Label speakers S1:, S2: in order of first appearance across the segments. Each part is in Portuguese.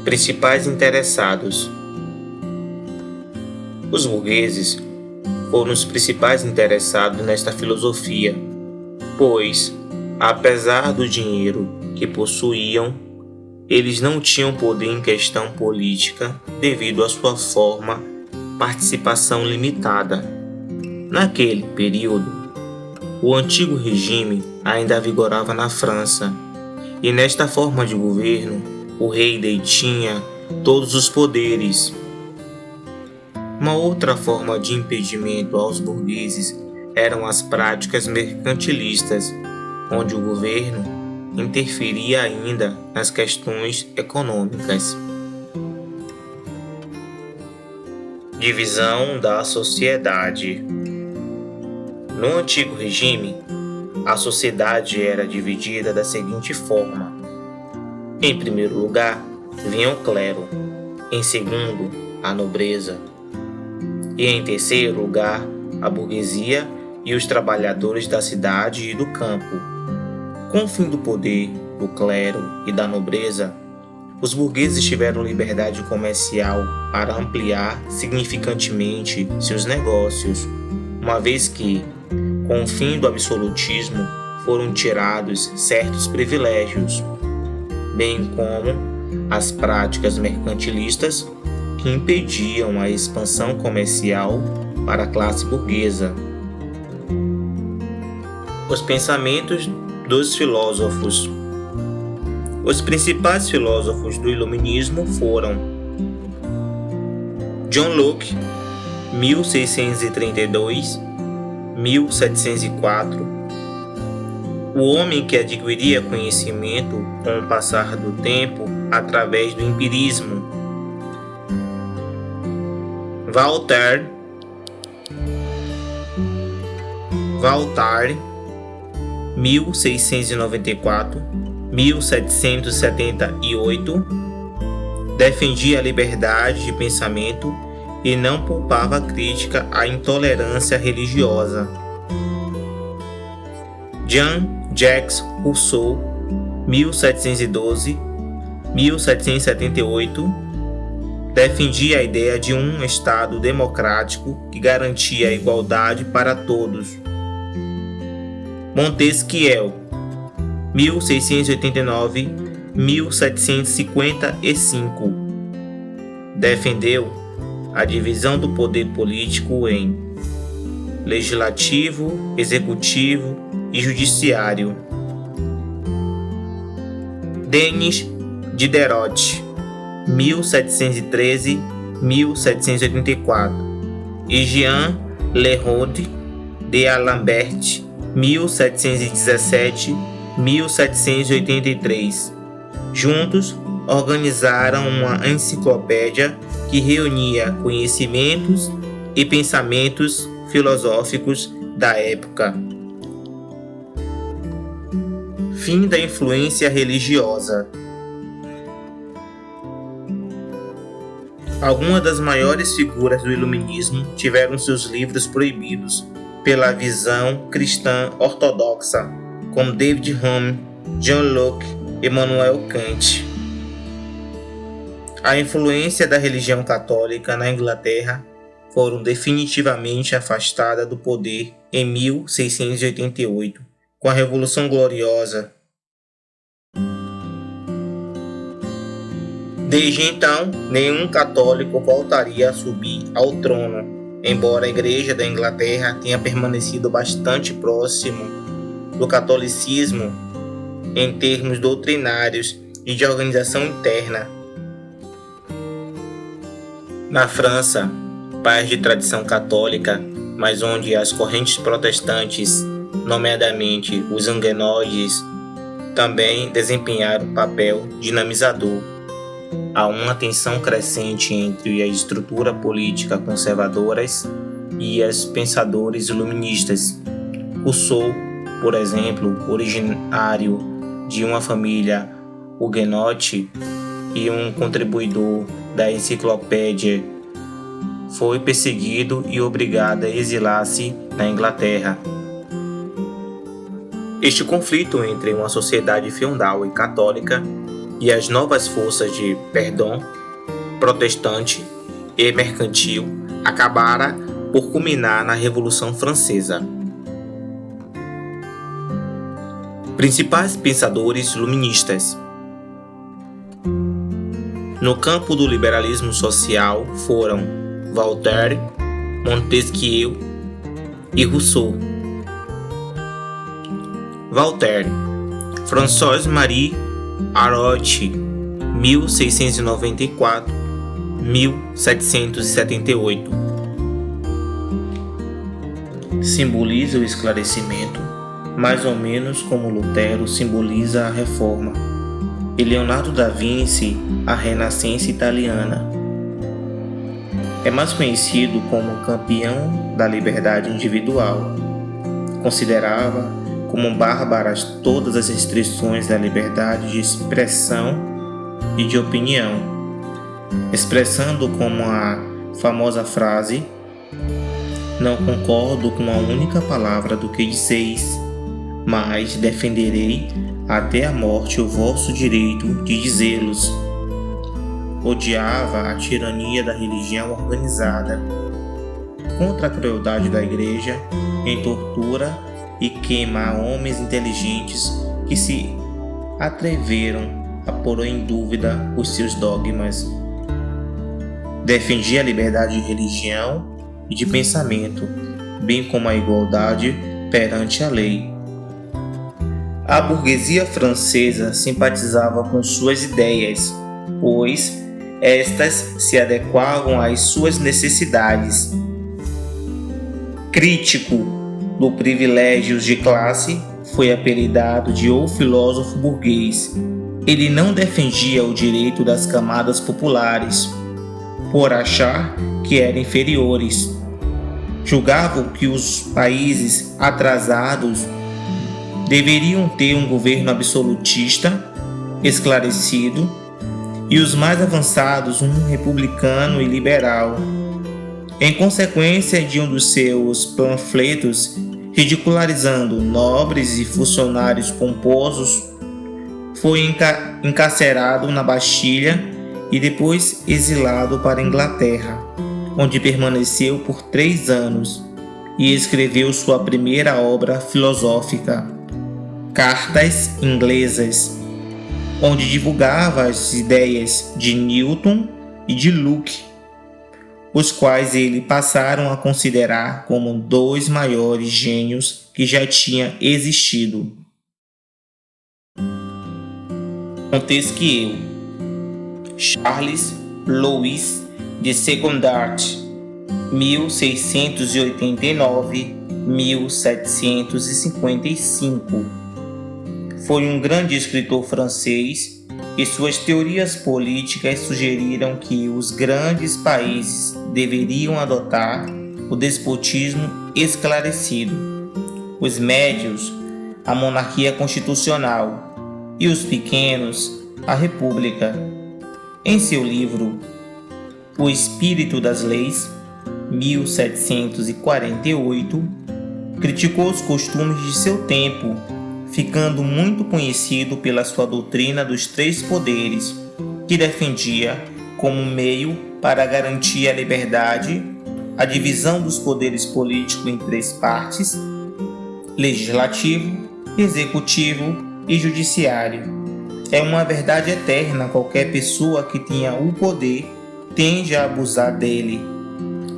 S1: Principais interessados. Os burgueses foram os principais interessados nesta filosofia, pois, apesar do dinheiro que possuíam, eles não tinham poder em questão política devido à sua participação limitada. Naquele período, o antigo regime ainda vigorava na França, e nesta forma de governo, o rei detinha todos os poderes. Uma outra forma de impedimento aos burgueses eram as práticas mercantilistas, onde o governo interferia ainda nas questões econômicas. Divisão da sociedade. No antigo regime, a sociedade era dividida da seguinte forma: em primeiro lugar, vinha o clero, em segundo, a nobreza, e em terceiro lugar, a burguesia e os trabalhadores da cidade e do campo. Com o fim do poder do clero e da nobreza, os burgueses tiveram liberdade comercial para ampliar significativamente seus negócios, uma vez que, com o fim do absolutismo, foram tirados certos privilégios, bem como as práticas mercantilistas que impediam a expansão comercial para a classe burguesa. Os pensamentos dos filósofos. Os principais filósofos do Iluminismo foram John Locke, 1632-1704, o homem que adquiria conhecimento com o passar do tempo através do empirismo. Voltaire, 1694-1778, defendia a liberdade de pensamento e não poupava crítica à intolerância religiosa. Jean-Jacques Rousseau, 1712-1778, defendia a ideia de um Estado democrático que garantia a igualdade para todos. Montesquieu, 1689-1755, defendeu a divisão do poder político em legislativo, executivo e judiciário. Denis Diderot, 1713-1784, e Jean Leroux d'Alembert, 1717-1783. Juntos, organizaram uma enciclopédia que reunia conhecimentos e pensamentos filosóficos da época. Fim da influência religiosa. Algumas das maiores figuras do Iluminismo tiveram seus livros proibidos pela visão cristã ortodoxa, como David Hume, John Locke e Immanuel Kant. A influência da religião católica na Inglaterra foram definitivamente afastadas do poder em 1688, com a Revolução Gloriosa. Desde então, nenhum católico voltaria a subir ao trono, embora a Igreja da Inglaterra tenha permanecido bastante próximo do catolicismo em termos doutrinários e de organização interna. Na França, país de tradição católica, mas onde as correntes protestantes, nomeadamente os huguenotes, também desempenharam papel dinamizador. Há uma tensão crescente entre a estrutura política conservadoras e os pensadores iluministas. Rousseau, por exemplo, originário de uma família huguenote e um contribuidor da enciclopédia, foi perseguido e obrigado a exilar-se na Inglaterra. Este conflito entre uma sociedade feudal e católica e as novas forças de Perdão, protestante e mercantil acabaram por culminar na Revolução Francesa. Principais pensadores luministas. No campo do liberalismo social foram Voltaire, Montesquieu e Rousseau. Voltaire, François-Marie Arouet, 1694-1778. Simboliza o esclarecimento, mais ou menos como Lutero simboliza a Reforma, e Leonardo da Vinci a Renascença italiana. É mais conhecido como campeão da liberdade individual. Considerava como bárbaras todas as restrições da liberdade de expressão e de opinião, expressando como a famosa frase: "Não concordo com a única palavra do que dizeis, mas defenderei até a morte o vosso direito de dizê-los." Odiava a tirania da religião organizada, contra a crueldade da igreja, em tortura e queima homens inteligentes que se atreveram a pôr em dúvida os seus dogmas. Defendia a liberdade de religião e de pensamento, bem como a igualdade perante a lei. A burguesia francesa simpatizava com suas ideias, pois estas se adequavam às suas necessidades. Crítico do privilégios de classe, foi apelidado de "o filósofo burguês". Ele não defendia o direito das camadas populares, por achar que eram inferiores. Julgavam que os países atrasados deveriam ter um governo absolutista, esclarecido, e os mais avançados um republicano e liberal. Em consequência de um dos seus panfletos, ridicularizando nobres e funcionários pomposos, foi encarcerado na Bastilha e depois exilado para a Inglaterra, onde permaneceu por 3 anos e escreveu sua primeira obra filosófica, Cartas Inglesas, onde divulgava as ideias de Newton e de Locke, os quais ele passaram a considerar como 2 maiores gênios que já tinham existido. Montesquieu, Charles Louis de Secondat, 1689-1755. Foi um grande escritor francês e suas teorias políticas sugeriram que os grandes países deveriam adotar o despotismo esclarecido, os médios, a monarquia constitucional e os pequenos, a república. Em seu livro O Espírito das Leis, 1748, criticou os costumes de seu tempo, ficando muito conhecido pela sua doutrina dos 3 poderes, que defendia como meio para garantir a liberdade, a divisão dos poderes políticos em 3 partes: legislativo, executivo e judiciário. É uma verdade eterna: qualquer pessoa que tenha o poder tende a abusar dele.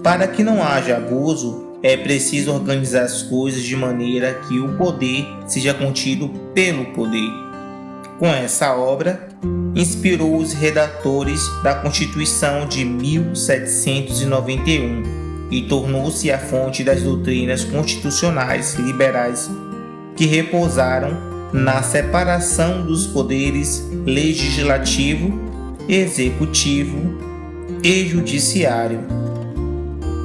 S1: Para que não haja abuso, é preciso organizar as coisas de maneira que o poder seja contido pelo poder. Com essa obra, inspirou os redatores da Constituição de 1791 e tornou-se a fonte das doutrinas constitucionais liberais que repousaram na separação dos poderes legislativo, executivo e judiciário.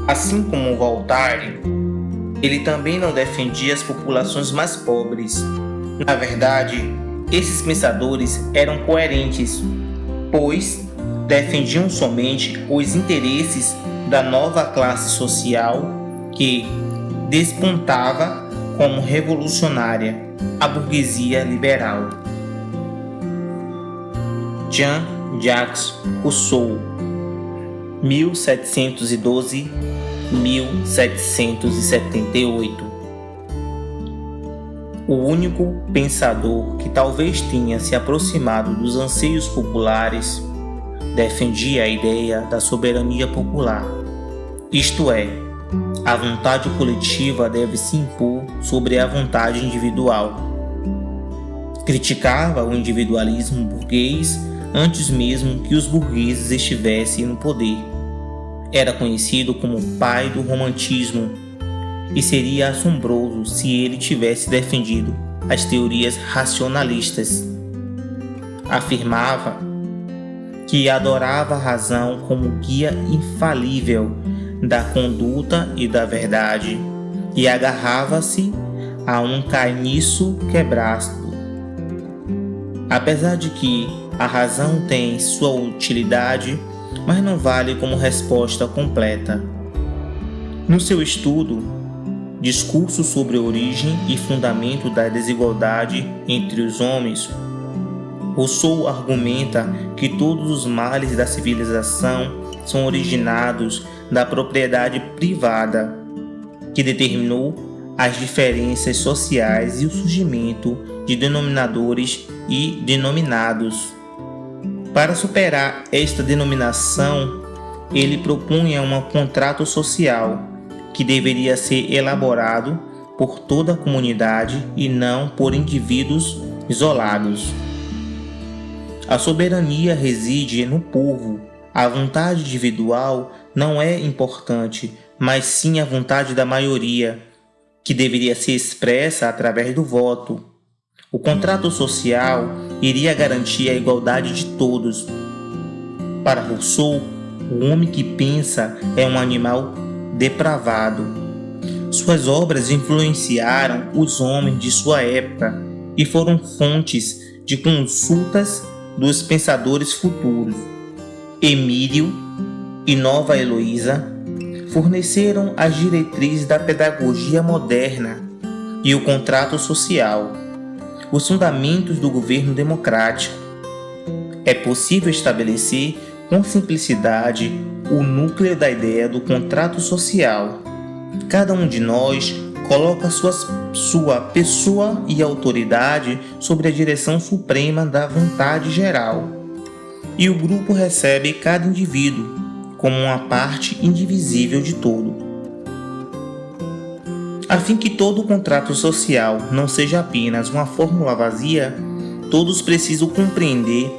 S1: Assim como Voltaire, ele também não defendia as populações mais pobres. Na verdade, esses pensadores eram coerentes, pois defendiam somente os interesses da nova classe social que despontava como revolucionária, a burguesia liberal. Jean-Jacques Rousseau, 1712-1778. O único pensador que talvez tenha se aproximado dos anseios populares defendia a ideia da soberania popular, isto é, a vontade coletiva deve se impor sobre a vontade individual. Criticava o individualismo burguês antes mesmo que os burgueses estivessem no poder. Era conhecido como o pai do romantismo e seria assombroso se ele tivesse defendido as teorias racionalistas. Afirmava que adorava a razão como guia infalível da conduta e da verdade e agarrava-se a um caniço quebrado. Apesar de que a razão tem sua utilidade, mas não vale como resposta completa. No seu estudo, Discurso sobre a origem e fundamento da desigualdade entre os homens, Rousseau argumenta que todos os males da civilização são originados da propriedade privada, que determinou as diferenças sociais e o surgimento de denominadores e denominados. Para superar esta denominação, ele propunha um contrato social que deveria ser elaborado por toda a comunidade e não por indivíduos isolados. A soberania reside no povo. A vontade individual não é importante, mas sim a vontade da maioria, que deveria ser expressa através do voto. O contrato social iria garantir a igualdade de todos. Para Rousseau, o homem que pensa é um animal depravado. Suas obras influenciaram os homens de sua época e foram fontes de consultas dos pensadores futuros. Emílio e Nova Heloísa forneceram as diretrizes da pedagogia moderna e o contrato social, os fundamentos do governo democrático. É possível estabelecer com simplicidade o núcleo da ideia do contrato social. Cada um de nós coloca sua pessoa e autoridade sobre a direção suprema da vontade geral, e o grupo recebe cada indivíduo como uma parte indivisível de todo. A fim que todo o contrato social não seja apenas uma fórmula vazia, todos precisam compreender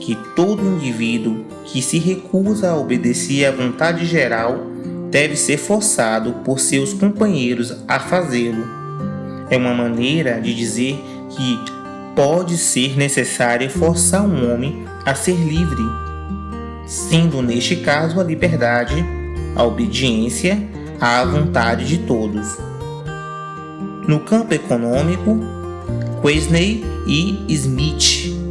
S1: que todo indivíduo que se recusa a obedecer à vontade geral deve ser forçado por seus companheiros a fazê-lo. É uma maneira de dizer que pode ser necessário forçar um homem a ser livre, sendo neste caso a liberdade, a obediência à vontade de todos. No campo econômico, Quesnay e Smith